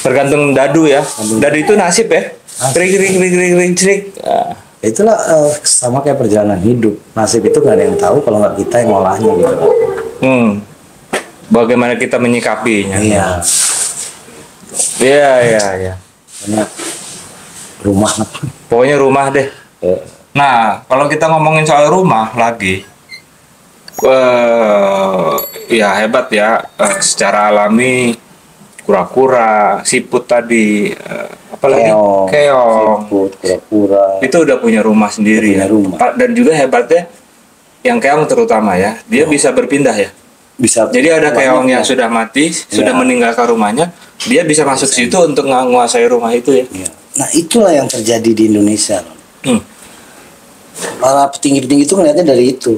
S3: Tergantung dadu ya. Dadu itu nasib ya. Trik trik trik trik trik trik.
S2: itulah sama kayak perjalanan hidup. Nasib itu gak ada yang tahu kalau nggak kita yang ngolahnya gitu.
S3: Bagaimana kita menyikapinya?
S2: Iya.
S3: Iya.
S2: Karena rumah.
S3: Pokoknya rumah deh. Nah, kalau kita ngomongin soal rumah lagi, ya hebat ya. Secara alami, kura-kura, siput tadi, apalagi keong,
S2: siput, kura-kura.
S3: itu udah punya rumah sendiri.
S2: Punya
S3: ya.
S2: rumah.
S3: Dan juga hebatnya, yang keong terutama ya, dia bisa berpindah ya.
S2: Bisa.
S3: Jadi ada keong
S2: banyak
S3: yang
S2: ya.
S3: sudah mati, sudah
S2: Ya.
S3: meninggalkan rumahnya, dia bisa masuk situ untuk menguasai rumah itu ya.
S2: Iya. Nah itulah yang terjadi di Indonesia.
S3: Hmm.
S2: Para petinggi-petinggi itu ngeliatnya dari itu.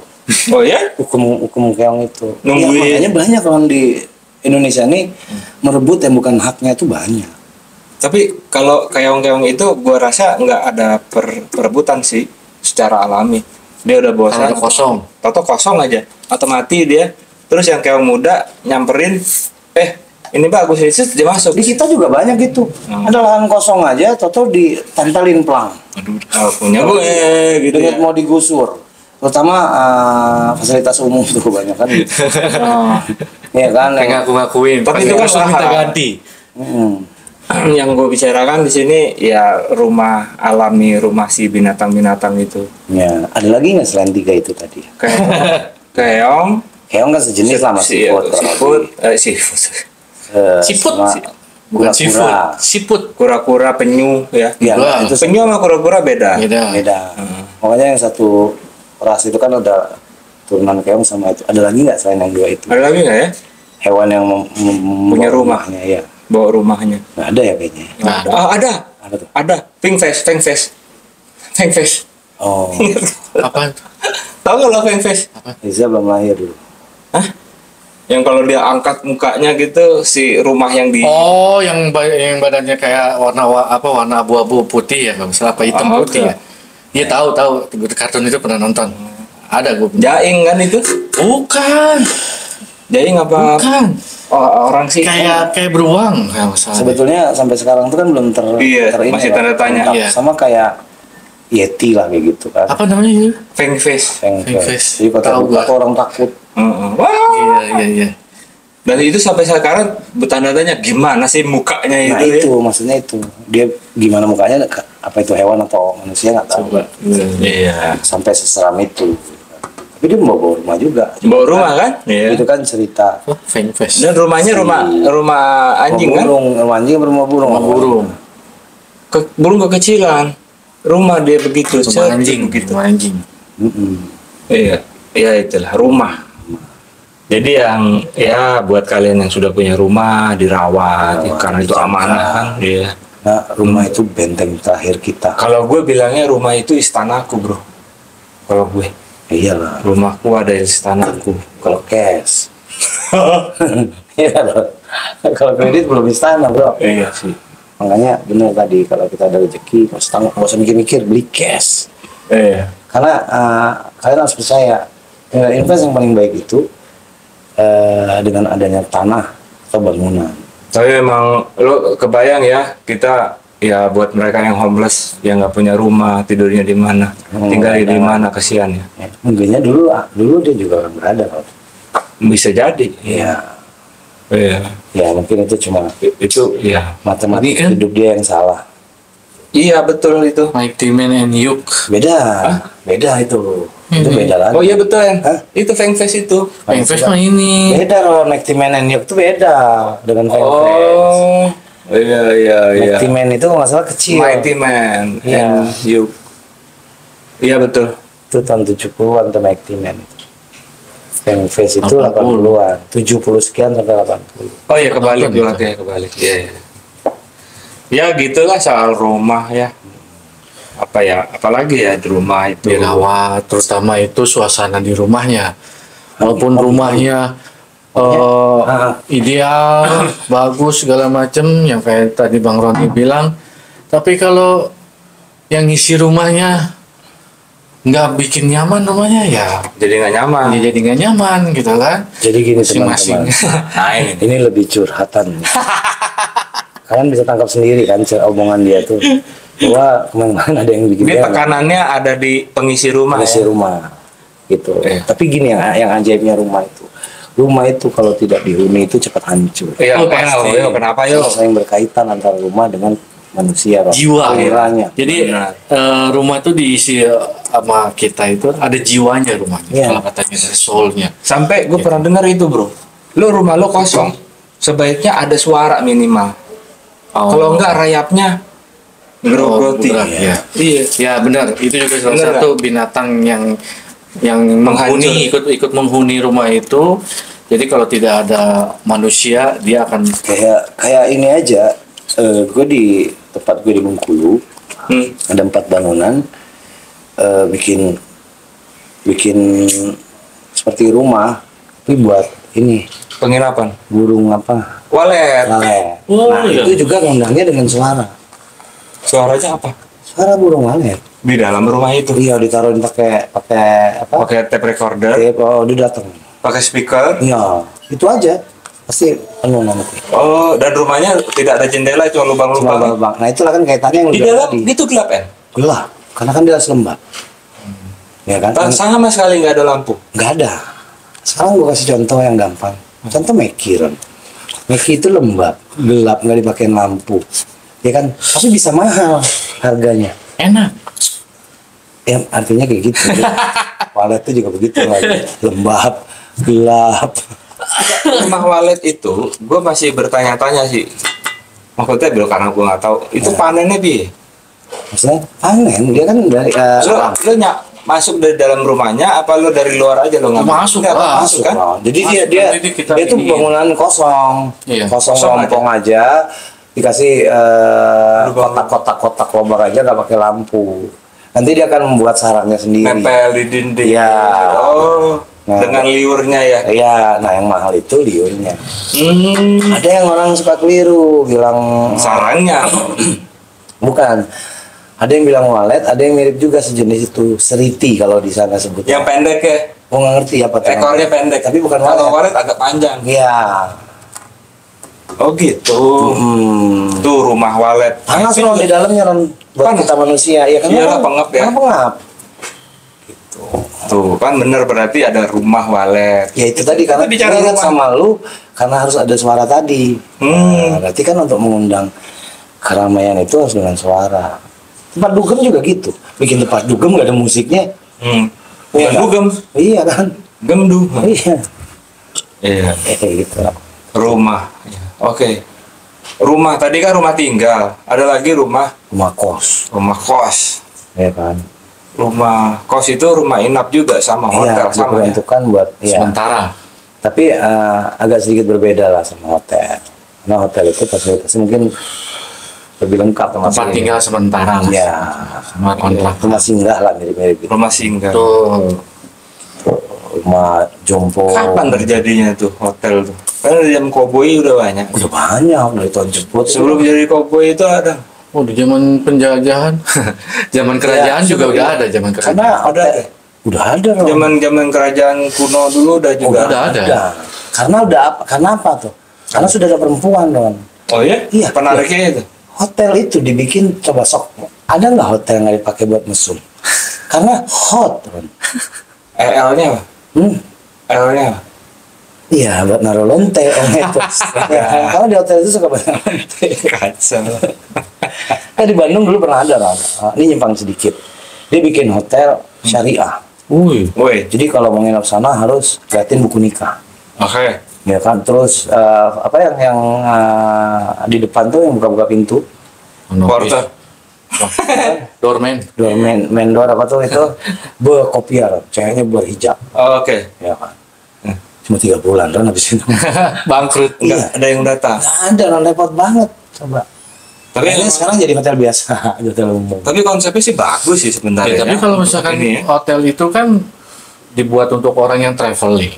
S3: Oh ya?
S2: Hukum keong itu.
S3: Nungguin.
S2: Ya, makanya banyak orang di Indonesia ini merebut yang bukan haknya itu banyak.
S3: Tapi kalau keong-keong itu gua rasa nggak ada perebutan sih secara alami. Dia udah bosan.
S1: Kalau kosong.
S3: Toto kosong aja. Atau mati dia. Terus yang keong muda nyamperin, ini bagus ini dia masuk.
S2: Di kita juga banyak gitu. Ada lahan kosong aja, toto ditempelin pelang.
S3: Aduh, punya gue gitu
S2: Dengan
S3: ya.
S2: mau digusur. Terutama fasilitas umum tuh banyak kan. Gitu. Iya kan.
S1: Kayak ngaku-ngakuin.
S3: Tapi itu kan
S1: Terus minta
S3: lahan.
S1: ganti.
S3: Yang gue bicarakan di sini ya rumah alami, rumah si binatang-binatang itu.
S2: Ya, ada lagi nggak selain 3 itu tadi?
S3: Keong,
S2: Keong kan sejenis lah mas siput.
S1: Siput.
S2: Bukan
S1: Siput. Siput.
S3: kura-kura, penyu ya.
S2: Ya,
S1: Wah.
S2: itu
S3: Penyu sama kura-kura beda.
S1: Beda.
S2: beda. Makanya yang satu ras itu kan ada turunan keong sama itu. Ada lagi nggak selain yang 2 itu?
S3: Ada lagi nggak ya?
S2: Hewan yang
S3: Punya
S2: membawa
S3: rumah.
S2: rumahnya, ya.
S3: Bawa rumahnya.
S2: Nggak ada ya kayaknya.
S1: Nah,
S3: Ada.
S2: Ada tuh.
S3: Ada. Fangface.
S2: Oh,
S1: apa?
S3: Tahu nggak lo fangface?
S2: Riza belum lahir dulu.
S3: Hah? Yang kalau dia angkat mukanya gitu si rumah yang di
S1: Oh, yang badannya kayak warna abu-abu putih ya, nggak salah apa hitam
S3: Oh,
S1: putih ya. Iya tahu. Kartun itu pernah nonton. Ada gue.
S3: Jaing kan itu?
S1: Bukan.
S3: Jaing apa?
S1: Bukan.
S3: Oh, orang sih.
S1: Kayak beruang kalau nggak salah.
S2: Sebetulnya sampai sekarang itu kan belum
S3: Iya,
S2: ini
S3: masih
S2: ya,
S3: tanda tanya.
S2: lengkap.
S1: Iya.
S2: Sama kayak Yeti lah kayak gitu kan.
S1: Apa namanya itu?
S3: Fangface.
S2: Fangface. Jadi
S1: Tahu
S2: kalau
S1: gua.
S2: terbuka orang takut.
S3: Wah.
S1: Iya.
S3: Dan itu sampai sekarang bertanda tanya gimana sih mukanya
S2: Nah
S3: itu ya?
S2: itu maksudnya itu dia gimana mukanya, apa itu hewan atau manusia nggak tahu.
S1: Coba. Iya.
S2: Sampai seseram itu. Tapi dia bawa rumah juga.
S3: Bawa rumah kan? Iya.
S2: Itu kan cerita
S1: Oh, Fangface.
S3: Dan rumahnya rumah anjing kan?
S2: rumah anjing, rumah burung.
S1: Rumah burung.
S3: Burung kekecilan. Rumah dia begitu.
S1: Rumah anjing.
S3: Begitu.
S1: Rumah anjing.
S3: Iya. Iya itulah rumah. Jadi yang ya buat kalian yang sudah punya rumah dirawat, karena itu amanah kan. Iya.
S2: Nah rumah itu benteng terakhir kita.
S3: Kalau gue bilangnya rumah itu istanaku bro. Kalau gue
S2: Iyalah.
S3: rumahku ada istanaku.
S2: Kalau cash. Iya loh. Kalau kredit belum istana bro.
S3: Iya sih.
S2: Makanya benar tadi kalau kita ada rezeki nggak usah mikir-mikir, beli cash.
S3: Iya.
S2: Karena kalian harus percaya invest yang paling baik itu dengan adanya tanah atau bangunan.
S3: Tapi emang lo kebayang ya kita ya buat mereka yang homeless yang nggak punya rumah tidurnya di mana, tinggal di mana kasihan ya.
S2: Mungkinnya dulu dia juga orang berada kok.
S3: Bisa jadi.
S2: Iya.
S3: Iya.
S2: Ya mungkin itu cuma
S3: Itu ya.
S2: matematik
S1: Ini kan-
S2: hidup dia yang salah.
S3: Iya betul itu.
S1: Mighty Man and Yuk.
S2: Beda itu. Itu
S1: Ini.
S2: beda lagi.
S3: Oh iya betul ya.
S2: Hah?
S3: Itu Fangface itu.
S1: Fangface mah ini.
S2: Beda loh, Mighty Man and Yuk itu beda dengan Fangface.
S3: Oh. Iya.
S2: Mighty Man itu kalau nggak salah kecil.
S3: Mighty Man.
S2: Iya.
S3: and You. Iya betul.
S2: Itu tahun 70-an tuh Mighty Man. Fangface itu
S1: 80.
S2: 80-an. 70 sekian sampai 80.
S3: Oh iya kebalik
S1: Nonton
S3: berarti ya kebalik. Iya. Ya gitulah soal rumah ya. Apa ya? Apalagi ya di rumah itu.
S1: Dirawat, terutama itu suasana di rumahnya. Walaupun rumahnya ideal, bagus segala macem yang kayak tadi Bang Roni bilang. Tapi kalau yang isi rumahnya nggak bikin nyaman rumahnya ya
S3: Jadi nggak nyaman.
S1: jadi nggak nyaman gitu kan.
S2: Jadi gini
S1: Masing-masing.
S2: teman-teman.
S3: Nah
S2: Ini lebih curhatan. Kalian bisa tangkap sendiri kan omongan dia tuh. Bahwa kemarin ada yang bikin
S3: Ini
S2: dia
S3: tekanannya ada di pengisi rumah.
S2: mengisi
S3: Ya?
S2: rumah gitu.
S3: Iya.
S2: Tapi gini yang ajaibnya rumah itu. Rumah itu kalau tidak dihuni itu cepat hancur.
S3: Iya,
S1: Oh,
S3: kenapa
S1: pasti.
S3: yo? Kenapa yo?
S2: Saling berkaitan antara rumah dengan manusia.
S1: Jiwa ya.
S2: Auranya.
S1: Jadi
S3: Benar.
S1: rumah itu diisi sama kita itu ada jiwanya rumahnya.
S2: Iya.
S1: Kalau katanya dari soulnya.
S3: Sampai gue pernah dengar itu bro. Lu rumah lu kosong, sebaiknya ada suara minimal. Kalau enggak rayapnya ngerogoti.
S1: berat, ya.
S3: Iya.
S1: Ya benar, itu juga salah
S3: Benar,
S1: satu binatang yang menghuni ikut menghuni rumah itu. Jadi kalau tidak ada manusia dia akan
S2: Kayak ini aja. Gue di tempat gue di Bengkulu ada 4 bangunan bikin seperti rumah tapi buat ini
S3: Penginapan.
S2: burung apa
S3: Walet.
S2: walet.
S1: Oh,
S2: Nah
S1: iya.
S2: itu juga ngundangnya dengan suara
S3: Suaranya apa?
S2: burung walet.
S3: Di dalam rumah itu.
S2: Iya ditaruhin pakai apa
S3: Pakai tape recorder,
S2: oh dia datang.
S3: pakai speaker.
S2: Iya itu aja pasti penuh nanti.
S3: Oh, dan rumahnya tidak ada jendela, cuma
S2: Cuma
S3: lubang-lubang.
S2: bang. Nah itulah kan kaitannya yang
S3: Di
S2: udah
S3: dalam
S2: tadi.
S3: itu gelap kan?
S2: Gelap karena kan dia lembab. Ya kan?
S3: Sama sekali nggak ada lampu.
S2: Nggak ada. Sekarang gue kasih contoh yang gampang. Contoh Meki, Ron. Meki itu lembab, gelap, nggak dipakein lampu. Ya kan? Tapi bisa mahal harganya.
S1: enak.
S2: Ya artinya kayak gitu. Walet itu juga begitu lagi. Lembab, gelap.
S3: Rumah walet itu, gue masih bertanya-tanya sih. Maksudnya karena gue nggak tahu. Itu panennya bi.
S2: Maksudnya panen, dia kan dari
S3: Lo masuk dari dalam rumahnya, apa lo dari luar aja lo nggak
S1: Masuk
S3: Nggak,
S1: lah.
S3: masuk kan?
S2: Jadi
S1: Masuk,
S2: dia
S1: jadi kita
S2: dia tuh
S1: ini.
S2: bangunan kosong,
S1: Iya.
S2: kosong
S3: Kosong
S2: lompong aja, dikasih kotak-kotak lubang aja nggak pakai lampu. Nanti dia akan membuat sarangnya sendiri.
S3: Nempel di dinding.
S2: Iya.
S3: Oh,
S2: Nah.
S3: dengan liurnya ya.
S2: Iya, nah yang mahal itu liurnya.
S3: Hmm,
S2: Ada yang orang suka keliru bilang
S3: sarangnya.
S2: bukan. Ada yang bilang walet, ada yang mirip juga sejenis itu, seriti kalau di sana sebutnya.
S3: Yang pendek ya.
S2: Gua nggak ngerti apa tuh.
S3: Ekornya pendek.
S2: Tapi bukan
S3: Kalau
S2: walet.
S3: walet agak panjang.
S2: Iya.
S3: Oh gitu. Tuh rumah walet.
S2: Panas loh di dalamnya Ron, buat
S3: Panas.
S2: kita manusia. Ya kan?
S3: Iyalah, pengap ya.
S2: Karena pengap.
S3: Tuh kan bener berarti ada rumah walet.
S2: Ya itu tadi karena
S3: Kita bicara
S2: ingat
S3: rumah.
S2: sama lu karena harus ada suara tadi. Nah, berarti kan untuk mengundang keramaian itu harus dengan suara. Tempat dugem juga gitu. Bikin tempat dugem nggak ada musiknya.
S3: Iya,
S2: Iya.
S3: dugem.
S2: Iya kan?
S3: Gemdu.
S2: Iya.
S3: Iya.
S2: Kayak gitu.
S3: Rumah. Oke. Rumah tadi kan rumah tinggal. Ada lagi rumah
S2: Rumah kos.
S3: kos.
S2: Ya kan?
S3: Rumah kos itu rumah inap juga sama hotel
S2: Iya,
S3: sama ya.
S2: diperuntukkan buat ya.
S1: Sementara.
S2: Tapi agak sedikit berbeda lah sama hotel. Karena hotel itu fasilitasnya mungkin lebih lengkap termasuk
S1: Tempat tinggal sementara lah.
S2: ya
S1: Sama kontrak.
S2: rumah singgah lah mirip-mirip gitu.
S3: Rumah singgah.
S1: Tuh.
S2: Rumah jompo.
S3: Kapan terjadinya tuh hotel tuh? Kan di zaman koboi udah banyak.
S2: Udah banyak dari tahun jemput.
S3: Sebelum jadi koboi itu ada.
S1: Oh, di zaman penjajahan, zaman kerajaan
S2: Ya,
S1: juga
S2: sebelum-
S1: udah ada zaman kerajaan.
S2: Karena
S3: Udah ada.
S2: udah ada Ron.
S3: Zaman kerajaan kuno dulu udah juga.
S1: udah ada.
S2: Karena udah apa? Karena apa tuh? Karena sudah ada perempuan Ron.
S3: Oh iya?
S2: Iya.
S3: Penariknya itu.
S2: Hotel itu dibikin coba sok. Ada nggak hotel yang nggak dipakai buat mesum? Karena hot Ron.
S3: L-nya apa? L-nya apa?
S2: Iya buat naruh lonte itu. Ya, karena di hotel itu suka banyak lonte.
S3: Kacau.
S2: Nah, di Bandung dulu pernah ada Ron. Ini nyimpang sedikit. Dia bikin hotel syariah.
S1: Wih.
S3: Woi.
S2: Jadi kalau mau nginep sana harus liatin buku nikah.
S3: Oke.
S2: Ya kan, terus apa yang di depan tuh yang buka-buka pintu,
S3: Porter.
S1: Doorman.
S2: main door apa tuh itu berkopiar, ceweknya berhijab,
S3: Oh, oke.
S2: ya kan. Cuma 3 bulan kan habis itu.
S1: Bangkrut.
S3: Enggak
S2: Iya.
S3: ada yang datang.
S2: Nggak ada, Ron, repot banget. Coba.
S3: Tapi
S2: Ini sekarang jadi hotel biasa, hotel umum.
S3: tapi konsepnya sih bagus sih sebenarnya.
S1: Ya, tapi kalau misalkan
S3: Ini ya.
S1: hotel itu kan dibuat untuk orang yang traveling.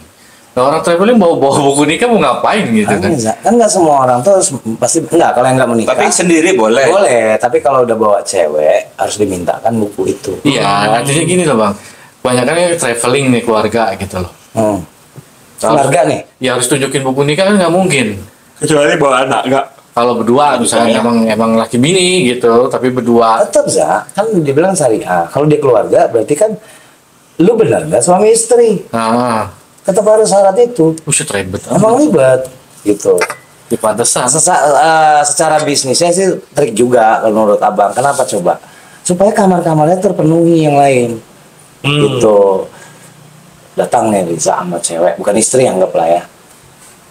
S1: Nah, orang traveling bawa buku nikah mau ngapain gitu kan?
S2: Kan nggak semua orang tuh pasti nggak, kalau yang nggak menikah.
S3: Tapi sendiri boleh.
S2: Boleh, tapi kalau udah bawa cewek harus dimintakan buku itu.
S1: Iya, artinya gini loh bang. Kebanyakan ya traveling nih keluarga gitu loh.
S2: Keluarga nih.
S1: Ya harus tunjukin buku nikah kan nggak mungkin.
S3: Kecuali bawa anak nggak.
S1: Kalau berdua misalnya emang laki bini gitu, tapi berdua.
S2: Tetap kan dibilang syariah. Kalau dia keluarga berarti kan lu benar nggak suami istri.
S1: Nah,
S2: Tetap harus syarat itu.
S1: buset ribet.
S2: Emang ribet gitu.
S1: Di pantesan.
S2: Secara bisnisnya sih trik juga kalau menurut abang. Kenapa coba? Supaya kamar-kamarnya terpenuhi yang lain. Gitu. Datang nih Riza sama cewek, bukan istri, anggaplah ya.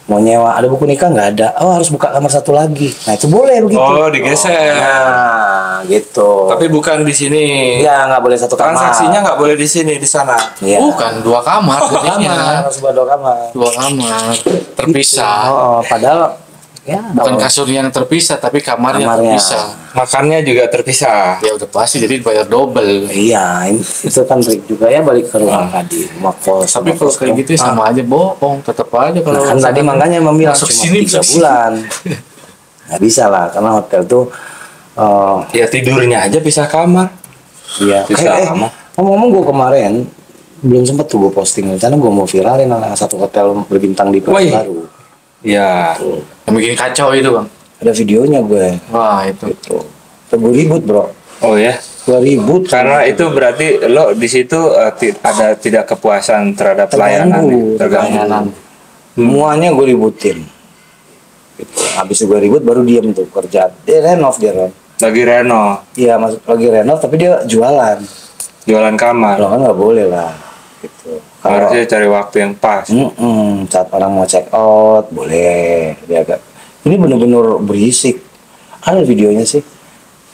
S2: Mau nyewa, ada buku nikah nggak ada. Oh harus buka kamar satu lagi. Nah itu boleh begitu.
S3: Oh digeser.
S2: Nah gitu.
S3: Tapi bukan di sini.
S2: Ya nggak boleh satu kamar.
S3: Transaksinya nggak boleh di sini, di sana.
S2: Iya.
S1: Bukan 2 kamar jadinya.
S2: Harus buat 2 kamar.
S1: 2 kamar terpisah.
S2: Oh, padahal ya
S1: Bukan kasur yang terpisah, tapi kamarnya
S2: Kamarnya.
S1: terpisah.
S3: Makannya juga terpisah.
S1: Ya udah pasti, jadi bayar double.
S2: Iya, itu kan trik juga ya, balik ke rumah tadi, rumah kos.
S1: Tapi
S2: rumah
S1: kalau
S2: kos
S1: kayak gitu ya sama aja bohong, tetap aja kalau.
S2: Nah, kan tadi makanya membilang
S1: masuk
S2: cuma
S1: sini
S2: 3
S1: bisa
S2: bulan. Nggak bisa lah, karena hotel tuh
S3: Ya tidurnya aja pisah kamar.
S2: iya.
S3: Sama.
S2: Ngomong-ngomong gue kemarin belum sempet tuh gue posting, rencana gue mau viralin satu hotel berbintang di
S3: Woi.
S2: Baru.
S3: Ya.
S1: Yang bikin kacau itu bang.
S2: Ada videonya gue.
S1: Wah itu.
S2: Gue ribut bro.
S3: Oh ya.
S2: Gue ribut.
S3: Karena itu berarti lo di situ ada tidak kepuasan terhadap pelayanan.
S2: Terganggu. Semuanya gue ributin. Gitu. Habis gue ribut baru diem tuh kerja. Dia renov dia Ron.
S3: Lagi reno,
S2: Iya masuk lagi renov tapi dia jualan.
S3: jualan kamar.
S2: Kalau kan nggak boleh lah. Gitu. Kalau
S3: Harusnya cari waktu yang pas.
S2: saat orang mau check out boleh. Dia agak. Ini bener-bener berisik. Ada videonya sih.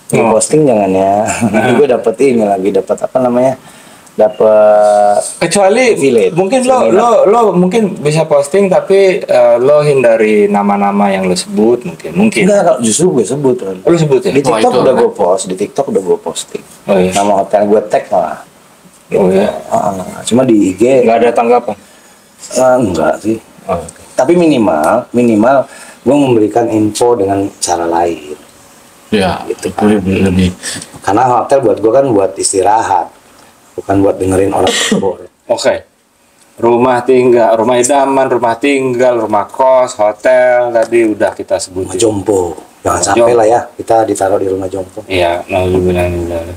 S2: Gue posting jangan ya. Gue dapet ini lagi, dapat apa namanya? Dapat
S3: Kecuali
S2: Village.
S3: mungkin lo mungkin bisa posting tapi lo hindari nama-nama yang lo sebut mungkin.
S2: enggak, kalau justru gue sebut Ron.
S3: Lo sebut ya?
S2: Di
S1: Wah,
S2: TikTok
S1: itu
S2: udah
S1: kan.
S2: gue post, di TikTok udah gue posting.
S3: Oh iya.
S2: Nama hotel gue tag malah.
S3: Oh iya.
S2: Cuma di IG
S3: Nggak ada tanggapan.
S2: enggak sih.
S3: Oh.
S2: Tapi minimal gue memberikan info dengan cara lain.
S1: Ya
S2: Gitu.
S1: itu lebih.
S2: Karena hotel buat gue kan buat istirahat, bukan buat dengerin orang berbor.
S3: Oke. Rumah tinggal, rumah idaman, rumah tinggal, rumah kos, hotel tadi udah kita
S2: Rumah
S3: sebutin.
S2: jompo, jangan
S3: Rumah
S2: sampai
S3: jompo.
S2: lah ya kita ditaruh di rumah jompo.
S3: Iya, nauzubillah.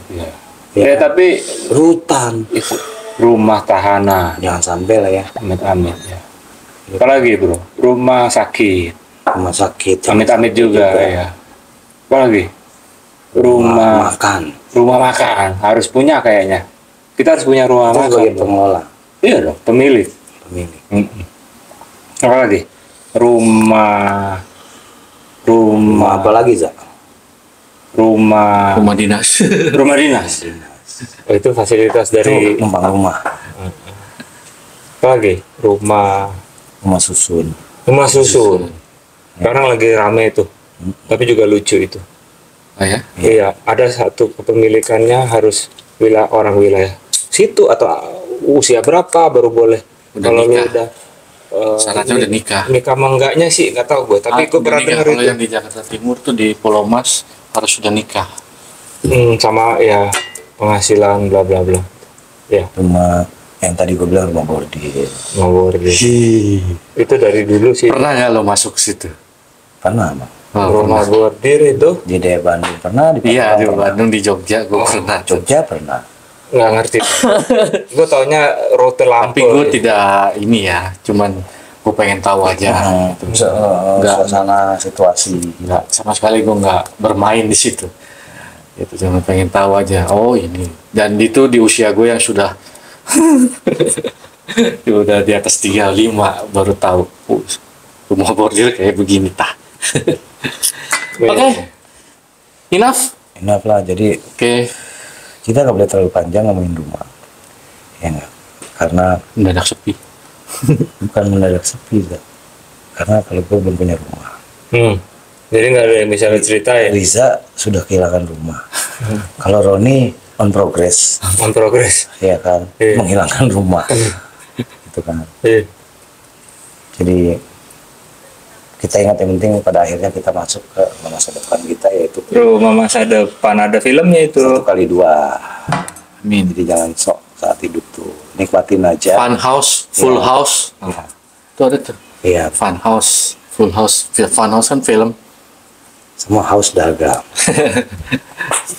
S3: Iya.
S2: Iya.
S3: Tapi
S2: Rutan,
S3: itu rumah tahanan.
S2: jangan sampai lah ya.
S3: Amit-amit ya. Apalagi bro, rumah sakit.
S2: Rumah sakit,
S3: Amit-amit juga ya. Apalagi rumah
S2: rumah makan.
S3: makan harus punya kayaknya. Kita harus punya rumah
S2: Kita sebagai
S3: makan.
S2: pengelola,
S3: Iya dong, pemilik.
S2: pemilik.
S3: Apalagi rumah
S2: Rumah apa lagi Zak?
S3: rumah
S1: Rumah dinas.
S3: rumah dinas. Oh, itu fasilitas dari
S2: Itu numpang rumah,
S3: apa lagi? Rumah
S2: susun.
S3: susun. Sekarang lagi rame itu. Tapi juga lucu itu.
S1: Oh ya?
S3: Iya, ada satu kepemilikannya harus orang wilayah situ atau usia berapa baru boleh.
S1: Udah
S3: Kalau lu
S1: nikah.
S3: udah
S1: Syaratnya udah nikah.
S3: Nikah mah enggaknya sih nggak tahu gue, tapi gue
S1: Udah
S3: pernah
S1: nikah.
S3: dengar
S1: Kalau
S3: itu.
S1: yang di Jakarta Timur tuh di Pulau Mas harus sudah nikah.
S3: Sama ya penghasilan bla bla bla. Ya,
S2: Rumah yang tadi gue bilang rumah bordir.
S3: ngawur deh. Itu dari dulu sih.
S1: Pernah nggak lo masuk ke situ?
S2: Pernah Bang?
S1: Oh,
S3: Rumah
S1: pernah.
S3: bordir itu
S2: Di daerah Bandung pernah, di
S1: Iya di
S2: Palembang
S1: Bandung, di Jogja gue pernah. tuh.
S2: Jogja pernah.
S3: nggak ngerti. Gue taunya rute
S1: Tapi
S3: Lampung.
S1: gue tidak ini ya, cuman gue pengen tahu aja. Gitu. Nggak,
S2: Suasana situasi.
S1: nggak sama sekali gue nggak bermain di situ. Itu cuma pengen tahu aja. Oh ini. Dan itu di usia gue yang sudah udah di atas 35 baru tahu. Rumah bordir kayak begini tah. Oke. Enough.
S2: Enough lah, jadi
S1: Oke.
S2: kita nggak boleh terlalu panjang ngomongin rumah. Ya nggak? Karena
S1: Mendadak sepi.
S2: bukan mendadak sepi, Zak. Karena kalau gue belum punya rumah.
S3: Jadi nggak ada yang bisa cerita ya.
S2: Riza sudah kehilangan rumah. Kalau Roni on progress,
S3: On progress.
S2: ya kan,
S3: Iya.
S2: menghilangkan rumah. Gitu kan.
S3: Iya.
S2: Jadi kita ingat yang penting pada akhirnya kita masuk ke masa depan kita, yaitu
S3: Rumah Masa Depan, ada filmnya itu.
S2: 1x2.
S1: Amin.
S2: Jadi jangan sok saat hidup tuh, nikmatin aja.
S1: Fun house, full
S2: Ya.
S1: house.
S2: Iya.
S1: Itu ada tuh.
S2: Iya,
S1: Fun house, full house. Fun house kan film.
S2: semua haus dagang.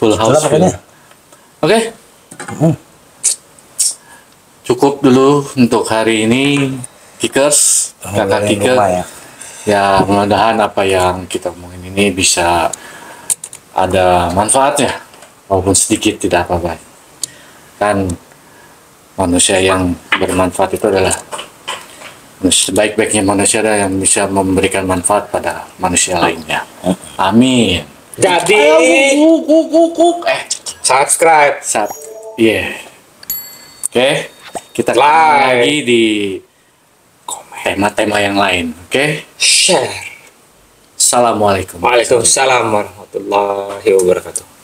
S1: Full house.
S2: Itulah pokoknya.
S1: Oke. Cukup dulu untuk hari ini, Kickers, kakak
S2: Ngomongin
S1: Kicker.
S2: rumah ya.
S1: Ya, mudah-mudahan apa yang kita omongin ini bisa ada manfaatnya, walaupun sedikit tidak apa-apa. Kan manusia yang bermanfaat itu adalah sebaik-baiknya manusia adalah yang bisa memberikan manfaat pada manusia lainnya. Amin.
S3: Jadi subscribe,
S1: Iya. Oke, kita ketemu
S3: Like.
S1: lagi di tema-tema yang lain. Oke,
S3: share.
S1: Assalamualaikum.
S3: Waalaikumsalam warahmatullahi wabarakatuh.